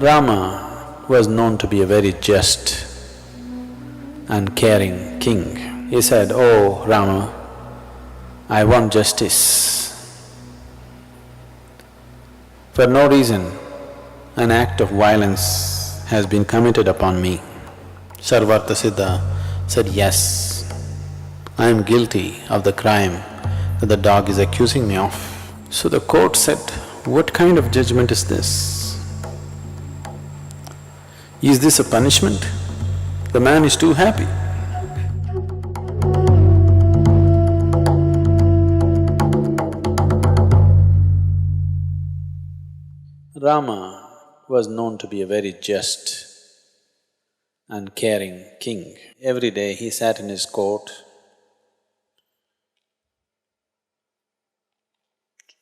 Rama was known to be a very just and caring king. He said, "Oh Rama, I want justice. For no reason, an act of violence has been committed upon me." Sarvartha Siddha said, "Yes, I am guilty of the crime that the dog is accusing me of." So the court said, "What kind of judgment is this? Is this a punishment? The man is too happy." Rama was known to be a very just and caring king. Every day he sat in his court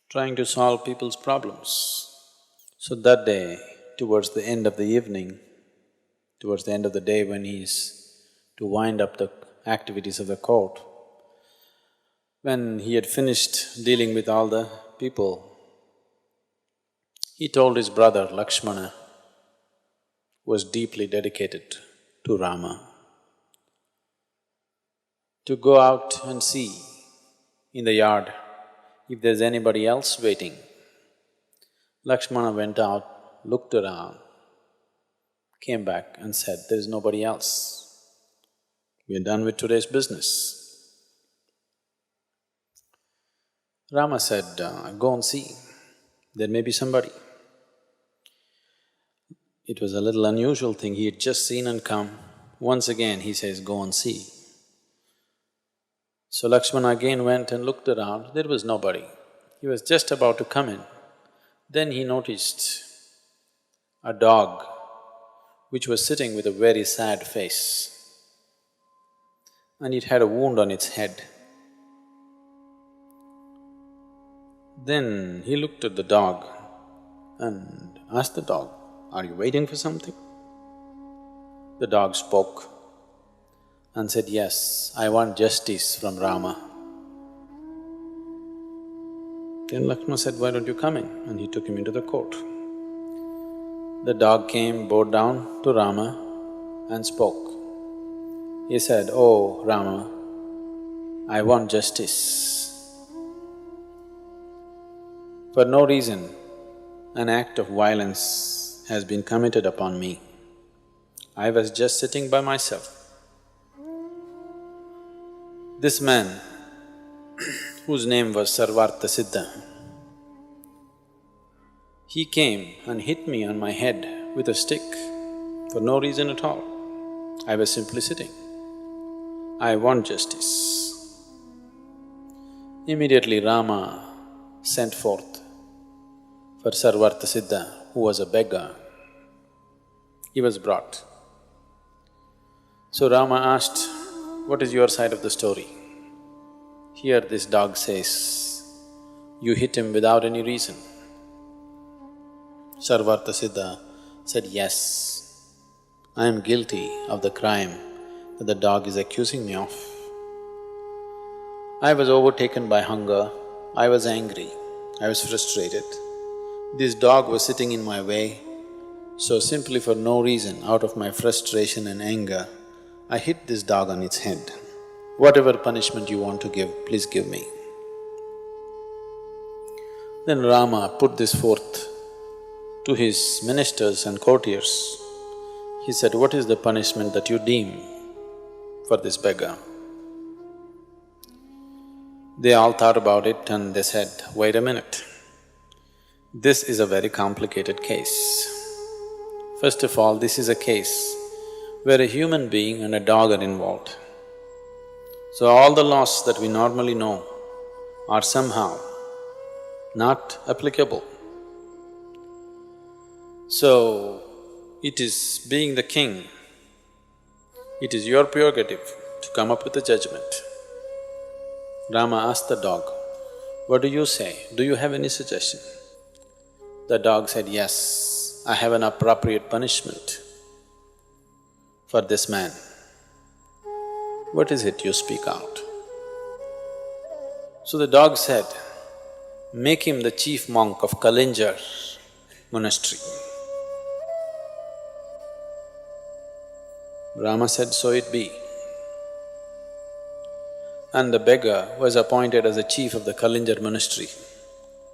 trying to solve people's problems. So that day, towards the end of the evening, towards the end of the day when he's to wind up the activities of the court, when he had finished dealing with all the people, he told his brother Lakshmana, who was deeply dedicated to Rama, to go out and see in the yard if there's anybody else waiting. Lakshmana went out, looked around, came back and said, "There's nobody else. We're done with today's business." Rama said, "Go and see, there may be somebody." It was a little unusual thing, he had just seen and come. Once again he says, "Go and see." So Lakshmana again went and looked around, there was nobody. He was just about to come in. Then he noticed a dog which was sitting with a very sad face, and it had a wound on its head. Then he looked at the dog and asked the dog, "Are you waiting for something?" The dog spoke and said, "Yes, I want justice from Rama." Then Lakshmana said, "Why don't you come in?" And he took him into the court. The dog came, bowed down to Rama and spoke. He said, "Oh Rama, I want justice. For no reason, an act of violence has been committed upon me. I was just sitting by myself. This man, whose name was Sarvartha Siddha, he came and hit me on my head with a stick for no reason at all. I was simply sitting. I want justice." Immediately Rama sent forth for Sarvartha Siddha, who was a beggar. He was brought. So Rama asked, "What is your side of the story?" Here this dog says, "You hit him without any reason." Sarvartha Siddha said, "Yes, I am guilty of the crime that the dog is accusing me of. I was overtaken by hunger, I was angry, I was frustrated. This dog was sitting in my way, so simply for no reason, out of my frustration and anger, I hit this dog on its head. Whatever punishment you want to give, please give me." Then Rama put this forth to his ministers and courtiers. He said, "What is the punishment that you deem for this beggar?" They all thought about it and they said, "Wait a minute. This is a very complicated case. First of all, this is a case where a human being and a dog are involved. So all the laws that we normally know are somehow not applicable. So, it is being the king, it is your prerogative to come up with a judgment." Rama asked the dog, "What do you say? Do you have any suggestion?" The dog said, "Yes, I have an appropriate punishment for this man." "What is it? You speak out." So the dog said, "Make him the chief monk of Kalinjar monastery." Rama said, so it be. And the beggar was appointed as the chief of the Kalinjar monastery,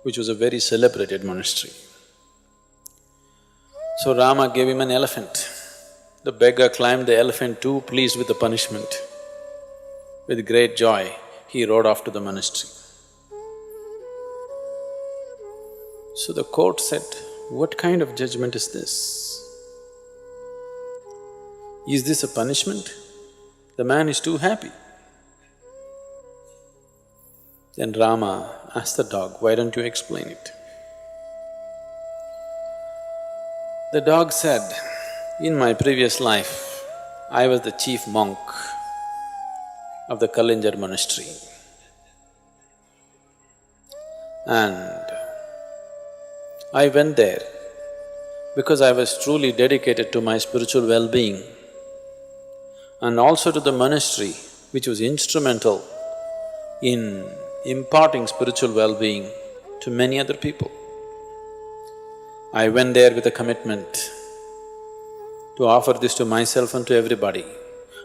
which was a very celebrated monastery. So Rama gave him an elephant. The beggar climbed the elephant too, pleased with the punishment. With great joy, he rode off to the monastery. So the court said, what kind of judgment is this? Is this a punishment? The man is too happy. Then Rama asked the dog, why don't you explain it? The dog said, in my previous life, I was the chief monk of the Kalinjar monastery. And I went there because I was truly dedicated to my spiritual well-being and also to the monastery, which was instrumental in imparting spiritual well-being to many other people. I went there with a commitment to offer this to myself and to everybody,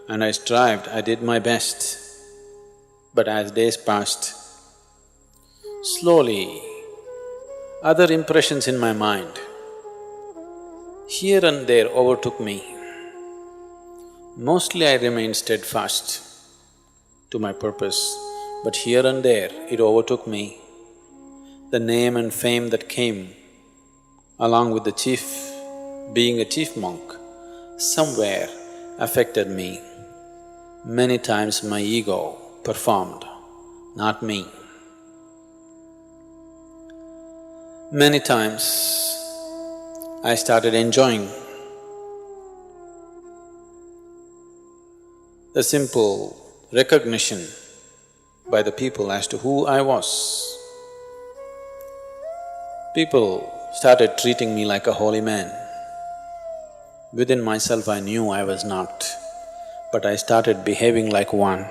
and I strived, I did my best. But as days passed, slowly, other impressions in my mind here and there overtook me. Mostly I remained steadfast to my purpose, but here and there it overtook me. The name and fame that came along with the chief, being a chief monk, somewhere affected me. Many times my ego performed, not me. Many times I started enjoying the simple recognition by the people as to who I was. People started treating me like a holy man. Within myself I knew I was not, but I started behaving like one,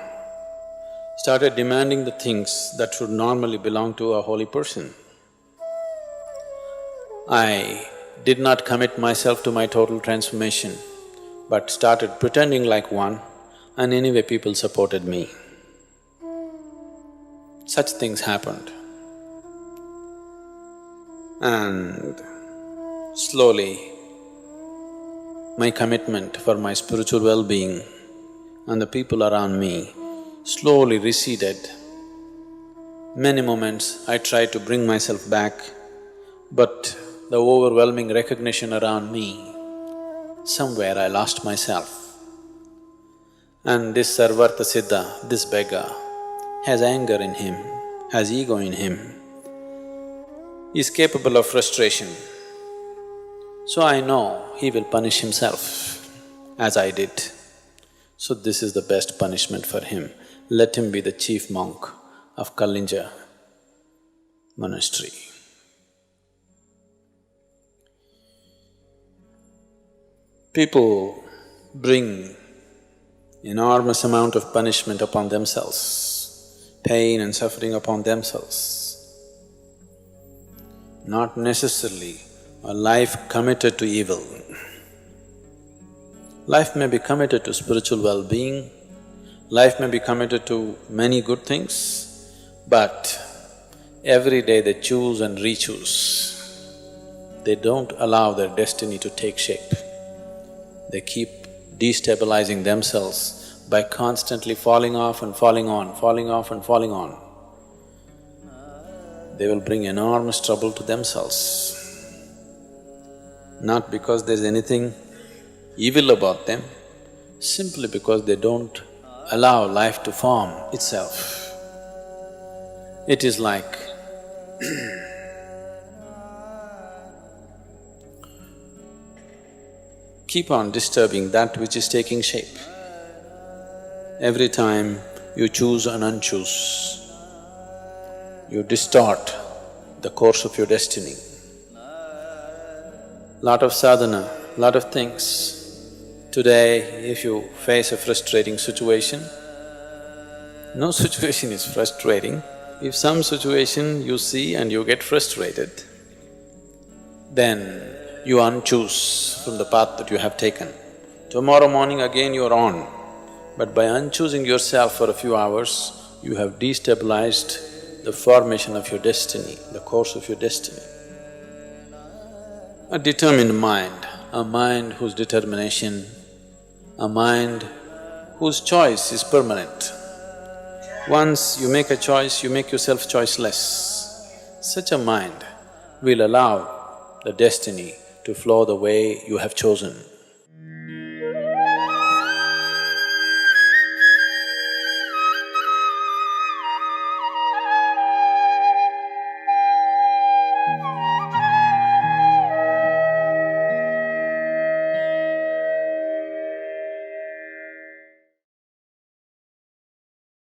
started demanding the things that should normally belong to a holy person. I did not commit myself to my total transformation, but started pretending like one, and anyway people supported me. Such things happened. And slowly, my commitment for my spiritual well-being and the people around me slowly receded. Many moments I tried to bring myself back, but the overwhelming recognition around me, somewhere I lost myself. And this Sarvartha Siddha, this beggar, has anger in him, has ego in him, is capable of frustration. So I know he will punish himself, as I did. So this is the best punishment for him. Let him be the chief monk of Kalinja monastery. People bring enormous amount of punishment upon themselves, pain and suffering upon themselves. Not necessarily a life committed to evil. Life may be committed to spiritual well-being, life may be committed to many good things, but every day they choose and re-choose. They don't allow their destiny to take shape. They keep destabilizing themselves by constantly falling off and falling on, falling off and falling on. They will bring enormous trouble to themselves. Not because there's anything evil about them, simply because they don't allow life to form itself. It is like keep on disturbing that which is taking shape. Every time you choose and unchoose, you distort the course of your destiny. Lot of sadhana, lot of things. Today, if you face a frustrating situation, no situation is frustrating. If some situation you see and you get frustrated, then you unchoose from the path that you have taken. Tomorrow morning again you're on. But by unchoosing yourself for a few hours, you have destabilized the formation of your destiny, the course of your destiny. A determined mind, a mind whose determination, a mind whose choice is permanent. Once you make a choice, you make yourself choiceless. Such a mind will allow the destiny to flow the way you have chosen.